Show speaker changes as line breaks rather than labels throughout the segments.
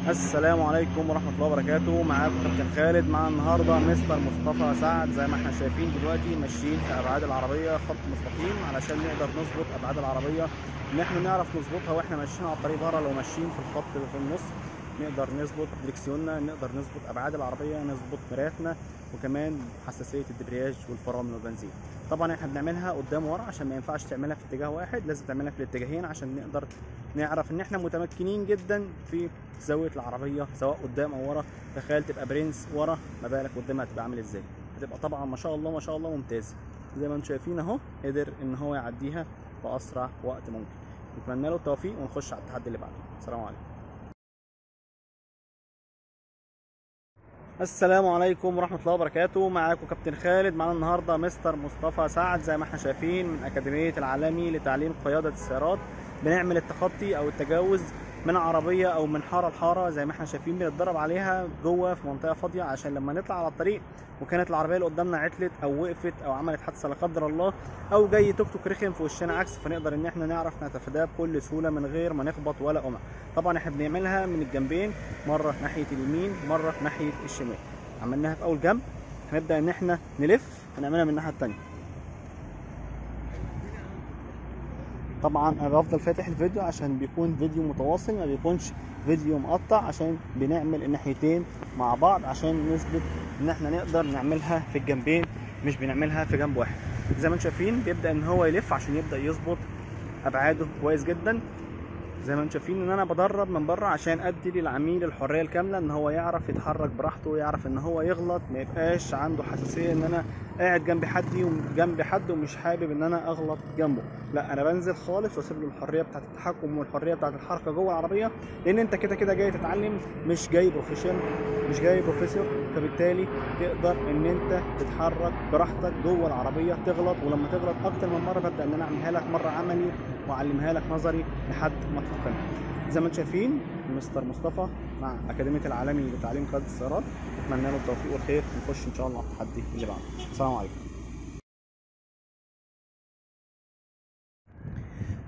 السلام عليكم ورحمة الله وبركاته. معاكم كابتن خالد. مع النهارده مستر مصطفى سعد. زي ما احنا شايفين دلوقتي ماشيين في ابعاد العربية خط مستقيم علشان نقدر نظبط ابعاد العربية، ان احنا نعرف نظبطها واحنا ماشيين على الطريق بره. لو ماشيين في الخط اللي في النص نقدر نظبط دريكسيوننا، نقدر نظبط ابعاد العربية، نظبط مراياتنا، وكمان حساسية الدبرياج والفرامل والبنزين. طبعا احنا بنعملها قدام ورا عشان ما ينفعش تعملها في اتجاه واحد، لازم تعملها في الاتجاهين عشان نقدر نعرف ان احنا متمكنين جدا في زاويه العربيه سواء قدام او ورا. تخيل تبقى برنس ورا، ما بالك قدامها هتبقى عامل ازاي؟ هتبقى طبعا ما شاء الله ما شاء الله ممتاز. زي ما انتم شايفين اهو قدر ان هو يعديها في اسرع وقت ممكن. نتمنى له التوفيق ونخش على التحدي اللي بعده. السلام عليكم. السلام عليكم ورحمة الله وبركاته. معاكم كابتن خالد. معانا النهارده مستر مصطفى سعد زي ما احنا شايفين من أكاديمية العالمي لتعليم قيادة السيارات. بنعمل التخطي أو التجاوز من عربية أو من حارة لحارة زي ما احنا شايفين، بنتدرب عليها جوه في منطقة فاضية عشان لما نطلع على الطريق وكانت العربية اللي قدامنا عطلت أو وقفت أو عملت حادثة لا قدر الله، أو جاي توك توك رخم في وشنا عكس، فنقدر إن احنا نعرف نتفاداه بكل سهولة من غير ما نخبط ولا قمع. طبعا احنا بنعملها من الجنبين، مرة ناحية اليمين مرة ناحية الشمال. عملناها في اول جنب، هنبدا ان احنا نلف هنعملها من الناحيه الثانيه. طبعا انا بفضل فاتح الفيديو عشان بيكون فيديو متواصل، ما بيكونش فيديو مقطع، عشان بنعمل الناحيتين مع بعض عشان نثبت ان احنا نقدر نعملها في الجنبين، مش بنعملها في جنب واحد. زي ما انتم شايفين بيبدا ان هو يلف عشان يبدا يظبط ابعاده كويس جدا. زي ما انتم شايفين ان انا بدرب من بره عشان ادي للعميل الحريه الكامله ان هو يعرف يتحرك براحته ويعرف ان هو يغلط، ما يبقاش عنده حساسيه ان انا قاعد جنب حد ومش حابب ان انا اغلط جنبه. لا، انا بنزل خالص واسيب له الحريه بتاعه التحكم والحريه بتاعه الحركه جوه العربيه، لان انت كده كده جاي تتعلم، مش جاي بروفيشنال، مش جاي بروفيسور، فبالتالي تقدر ان انت تتحرك براحتك جوه العربيه، تغلط، ولما تغلط اكتر من مره ببدا ان انا اعملها لك مره عملي واعلمها لك نظري لحد ما تتقن. زي ما انتم شايفين مستر مصطفى مع اكاديميه العالمي لتعليم قياده السيارات. اتمنى له التوفيق والخير، ونخش ان شاء الله على التحدي اللي بعده. السلام عليكم.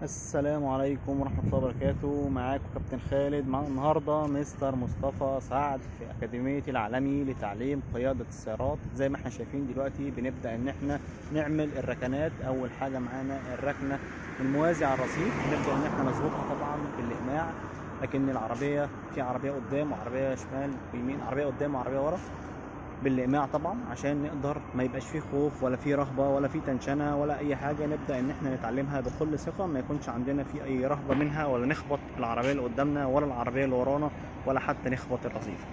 السلام عليكم ورحمة الله وبركاته. معاكم كابتن خالد. معانا النهاردة مستر مصطفى سعد في أكاديمية العالمي لتعليم قيادة السيارات. زي ما احنا شايفين دلوقتي بنبدأ ان احنا نعمل الركنات. أول حاجة معانا الركنة الموازي على الرصيف، بنبدأ ان احنا نظبطها طبعا بالإقماع، لكن العربية في عربية قدام وعربية شمال ويمين، عربية قدام وعربية ورا، بالاقماع طبعا عشان نقدر ما يبقاش فيه خوف ولا فيه رهبه ولا فيه تنشنه ولا اي حاجه. نبدا ان احنا نتعلمها بكل ثقه، ما يكونش عندنا في اي رهبه منها، ولا نخبط العربيه اللي قدامنا ولا العربيه اللي ورانا ولا حتى نخبط الرصيف.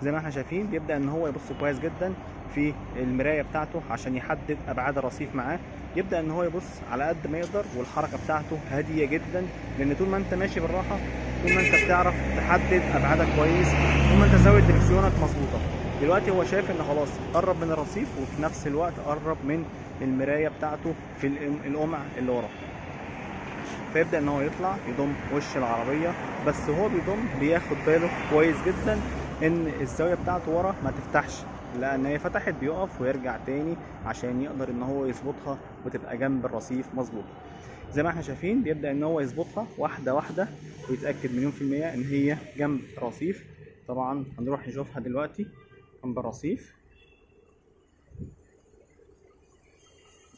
زي ما احنا شايفين بيبدا ان هو يبص كويس جدا في المرايه بتاعته عشان يحدد ابعاد الرصيف معاه. يبدا ان هو يبص على قد ما يقدر، والحركه بتاعته هاديه جدا، لان طول ما انت ماشي بالراحه، طول ما انت بتعرف تحدد ابعادك كويس، طول ما انت زاويه دركسيونك مظبوطه. دلوقتي هو شايف ان خلاص قرب من الرصيف، وفي نفس الوقت قرب من المرايه بتاعته في القمع اللي ورا، فيبدا ان هو يطلع يضم وش العربيه. بس هو بيضم بياخد باله كويس جدا ان الزاويه بتاعته ورا ما تفتحش، لان هي فتحت بيقف ويرجع تاني عشان يقدر ان هو يظبطها وتبقى جنب الرصيف مظبوط. زي ما احنا شايفين بيبدا ان هو يظبطها واحده واحده ويتاكد مليون في الميه ان هي جنب الرصيف. طبعا هنروح نشوفها دلوقتي جنب الرصيف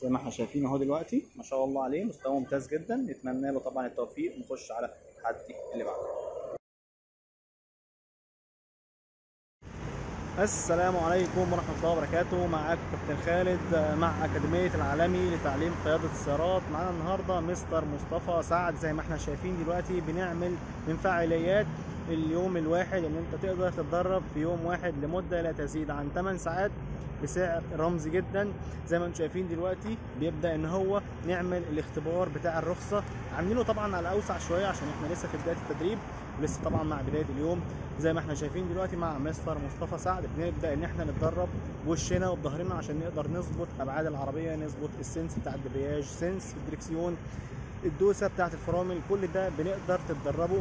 زي ما احنا شايفين اهو. دلوقتي ما شاء الله عليه مستوى ممتاز جدا. نتمنى له طبعا التوفيق، ونخش على التحدي اللي بعده. السلام عليكم ورحمة الله وبركاته. معاكم كابتن خالد مع أكاديمية العالمي لتعليم قيادة السيارات. معانا النهاردة مستر مصطفى سعد. زي ما احنا شايفين دلوقتي بنعمل من فعاليات اليوم الواحد، ان انت تقدر تتدرب في يوم واحد لمدة لا تزيد عن 8 ساعات بسعر رمزي جدا. زي ما انتم شايفين دلوقتي بيبدأ ان هو نعمل الاختبار بتاع الرخصة، عاملينه طبعا على اوسع شوية عشان احنا لسه في بداية التدريب ولسه طبعا مع بداية اليوم. زي ما احنا شايفين دلوقتي مع مستر مصطفى سعد بنبدا ان احنا نتدرب بوشنا وبظهرنا عشان نقدر نظبط ابعاد العربيه، نظبط السنس بتاع الدبرياج، سنس الدركسيون، الدوسه بتاعه الفرامل. كل ده بنقدر تتدربه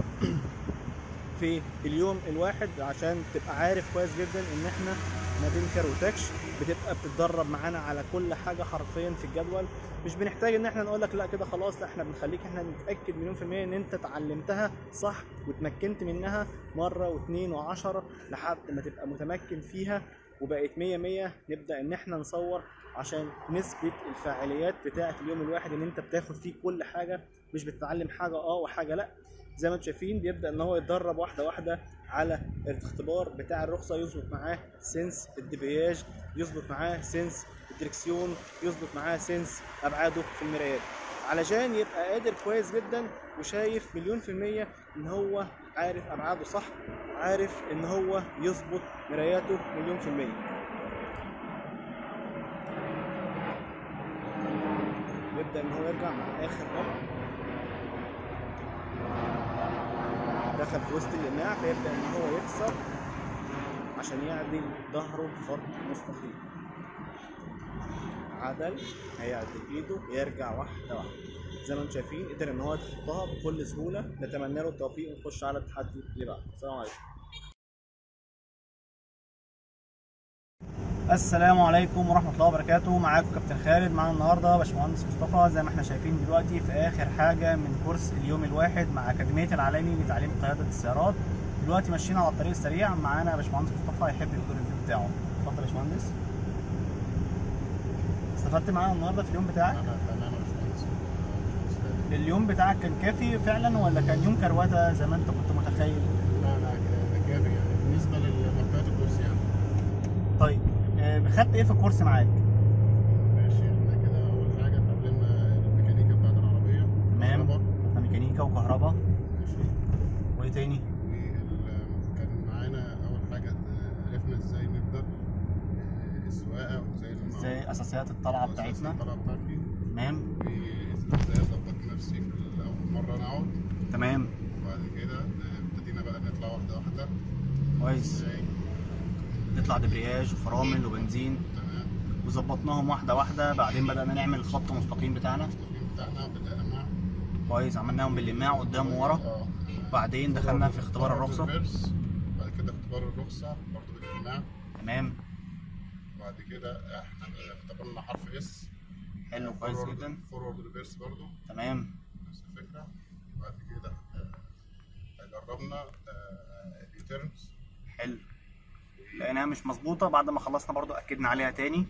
في اليوم الواحد عشان تبقى عارف كويس جدا ان احنا ما بين كاروتكش، بتبقى بتتدرب معانا على كل حاجه حرفيا في الجدول. مش بنحتاج ان احنا نقول لك لا كده خلاص، لا احنا بنخليك احنا نتاكد مليون في الميه ان انت اتعلمتها صح واتمكنت منها مره واثنين وعشرة لحد ما تبقى متمكن فيها وبقت 100 نبدا ان احنا نصور عشان نثبت الفاعليات بتاعه اليوم الواحد، ان انت بتاخد فيه كل حاجه، مش بتتعلم حاجه وحاجه لا. زي ما انتم شايفين بيبدا ان هو يتدرب واحده واحده على الاختبار بتاع الرخصه، يظبط معاه سنس الدبرياج، يظبط معاه سنس الدركسيون، يظبط معاه سنس ابعاده في المرايات، علشان يبقى قادر كويس جدا وشايف مليون في المية ان هو عارف ابعاده صح، عارف ان هو يظبط مراياته مليون في المية. يبدأ ان هو يرجع مع اخر رمق، دخل في وسط الإماع فيبدأ ان هو يكسر عشان يعدل ظهره خط مستقيم. عدل هيعدل ايده ويرجع واحدة واحدة. زي ما انتم شايفين قدر ان هو يتخطاها بكل سهولة. نتمنى له التوفيق ونخش على التحدي اللي بعده. السلام عليكم. السلام عليكم ورحمة الله وبركاته. معاكم كابتن خالد. معانا النهارده باشمهندس مصطفى. زي ما احنا شايفين دلوقتي في آخر حاجة من كورس اليوم الواحد مع أكاديمية العالمي لتعليم قيادة السيارات. دلوقتي ماشيين على الطريق السريع. معانا باشمهندس مصطفى هيحب يقول الريفيو بتاعه. اتفضل يا باشمهندس. استفدت معانا النهارده في اليوم بتاعك؟
تمام يا باشمهندس.
اليوم بتاعك كان كافي فعلا ولا كان يوم كروته زي ما انت كنت متخيل؟
لا كافي يعني بالنسبة لمنطقة الكرسي يعني.
طيب خدت ايه في الكورس معاك؟
ماشي، احنا كده أول حاجة اتعلمنا الميكانيكا بتاعت العربية.
تمام.
كهرباء.
خدنا ميكانيكا وكهرباء.
ماشي.
وايه تاني؟
كان معانا أول حاجة عرفنا ازاي نبدأ السواقة
ازاي اساسيات الطلعة بتاعتنا.
الطلعة بتاعتي.
تمام.
وازاي اظبط نفسي في أول مرة نقعد.
تمام.
وبعد كده ابتدينا بقى نطلع واحدة واحدة.
كويس.
ازاي
نطلع دبرياج وفرامل وبنزين.
تمام.
وظبطناهم واحدة واحدة. بعدين بدأنا نعمل الخط المستقيم بتاعنا.
التقييم بتاعنا بالإقماع.
كويس. عملناهم بالإقماع قدام وورا. بعدين دخلنا في اختبار الرخصة.
بعد كده اختبار الرخصة برضه بالإقماع.
تمام.
بعد كده احنا اختبرنا حرف اس.
حلو كويس جدا.
فورورد ريفيرس برضه.
تمام.
نفس الفكرة. بعد كده جربنا اليوتيرنز.
حلو. لقيناها مش مظبوطة. بعد ما خلصنا برضو أكدنا عليها تاني.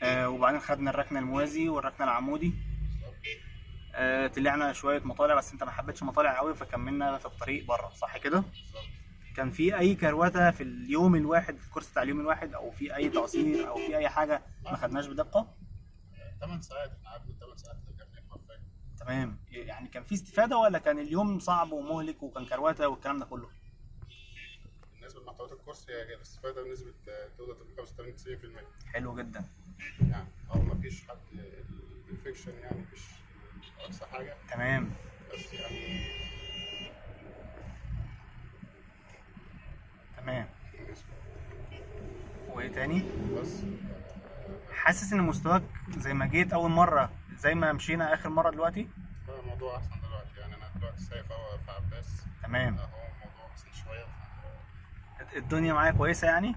وبعدين خدنا الركن الموازي والركن العمودي. طلعنا شوية مطالع بس انت ما حبيتش مطالع قوي فكملنا في الطريق بره، صح كده؟ كان في أي كروتة في اليوم الواحد في الكورس بتاع اليوم الواحد أو في أي تقصير أو في أي حاجة ما خدناش بدقة؟
8 ساعات احنا قعدنا 8 ساعات ترجمنا حرفيا.
تمام. يعني كان في استفادة ولا كان اليوم صعب ومهلك وكان كروتة والكلام ده كله؟
بالنسبة لمحتويات الكورس هي الاستفادة بنسبة تقدر تبقى 85-90%.
حلو جدا.
يعني مفيش حد البرفكشن يعني مش أقصى حاجة.
تمام.
بس يعني
تمام. وايه تاني؟
بس
حاسس ان مستواك زي ما جيت اول مره زي ما مشينا اخر مره دلوقتي؟
لا الموضوع احسن دلوقتي يعني. انا دلوقتي سايف اهو في عباس.
تمام.
اهو الموضوع احسن شويه.
الدنيا معايا كويسه يعني؟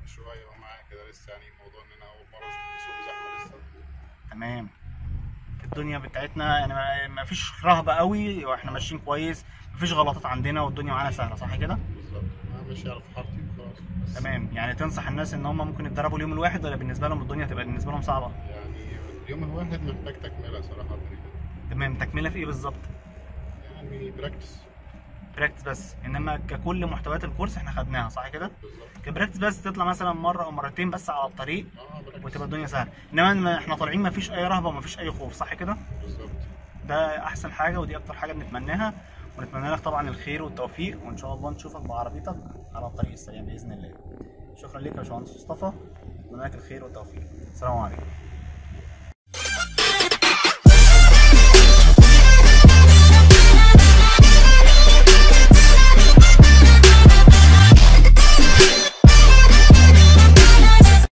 شويه ومعايا كده لسه يعني. موضوع ان انا اول مره اسوق زحمه لسه.
تمام. الدنيا بتاعتنا يعني ما فيش رهبه قوي واحنا ماشيين كويس، ما فيش غلطات عندنا والدنيا معانا سهله، صح كده؟
بالظبط. انا ماشي على حارتي وخلاص.
تمام. يعني تنصح الناس ان هم ممكن يتدربوا اليوم الواحد ولا بالنسبه لهم الدنيا تبقى بالنسبه لهم صعبه؟
يعني اليوم الواحد محتاج تكمله صراحه.
تمام. تكمله في ايه بالظبط؟
يعني براكتس.
براكتس بس، انما ككل محتويات الكورس احنا خدناها، صح كده؟
بالظبط.
كبراكتس بس تطلع مثلا مره او مرتين بس على الطريق
براكتس.
وتبقى الدنيا سهله، انما احنا طالعين ما فيش اي رهبه وما فيش اي خوف، صح كده؟
بالظبط.
ده احسن حاجه ودي اكتر حاجه بنتمناها، ونتمنى لك طبعا الخير والتوفيق وان شاء الله نشوفك بعربيتك على الطريق السريع باذن الله. شكرا لك يا باشمهندس مصطفى، اتمنى لك الخير والتوفيق. السلام عليكم.